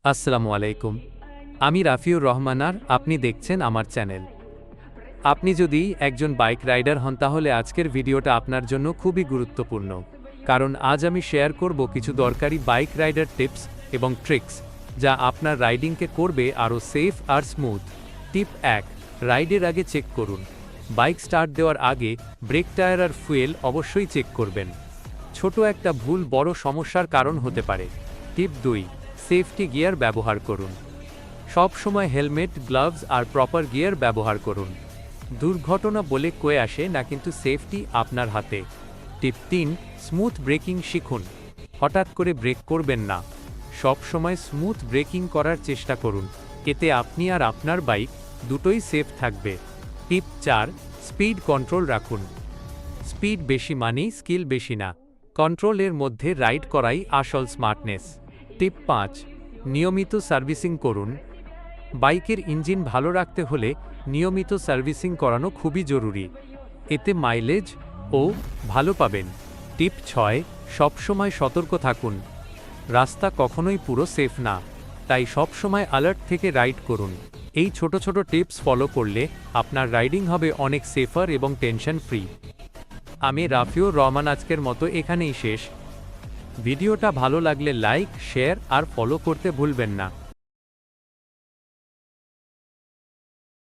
আসসালামু আলাইকুম। আমি রাফিউর রহমান আর আপনি দেখছেন আমার চ্যানেল। আপনি যদি একজন বাইক রাইডার হন তাহলে আজকের ভিডিওটা আপনার জন্য খুবই গুরুত্বপূর্ণ। কারণ আজ আমি শেয়ার করব কিছু দরকারি বাইক রাইডার টিপস এবং ট্রিক্স যা আপনার রাইডিংকে করবে আরও সেফ আর স্মুথ। টিপ 1, রাইডের আগে চেক করুন। বাইক স্টার্ট দেওয়ার আগে ব্রেক টায়ার আর ফুয়েল অবশ্যই চেক করবেন। ছোট একটা ভুল বড় সমস্যার কারণ হতে পারে। টিপ 2, সেফটি গিয়ার ব্যবহার করুন। সব সময় হেলমেট, গ্লাভস আর প্রপার গিয়ার ব্যবহার করুন। দুর্ঘটনা বলে কয়ে আসে না, কিন্তু সেফটি আপনার হাতে। টিপ 3, স্মুথ ব্রেকিং শিখুন। হঠাৎ করে ব্রেক করবেন না। সব সময় স্মুথ ব্রেকিং করার চেষ্টা করুন। এতে আপনি আর আপনার বাইক দুটোই সেফ থাকবে। টিপ 4, স্পিড কন্ট্রোল রাখুন। স্পিড বেশি মানেই স্কিল বেশি না। কন্ট্রোলের মধ্যে রাইড করাই আসল স্মার্টনেস। টিপ 5, নিয়মিত সার্ভিসিং করুন। বাইকের ইঞ্জিন ভালো রাখতে হলে নিয়মিত সার্ভিসিং করানো খুবই জরুরি। এতে মাইলেজ ও ভালো পাবেন। টিপ 6, সবসময় সতর্ক থাকুন। রাস্তা কখনোই পুরো সেফ না, তাই সবসময় অ্যালার্ট থেকে রাইড করুন। এই ছোট ছোট টিপস ফলো করলে আপনার রাইডিং হবে অনেক সেফার এবং টেনশন ফ্রি। আমি রাফিউর রহমান, আজকের মতো এখানেই শেষ। ভিডিওটা ভালো লাগলে লাইক, শেয়ার আর ফলো করতে ভুলবেন না।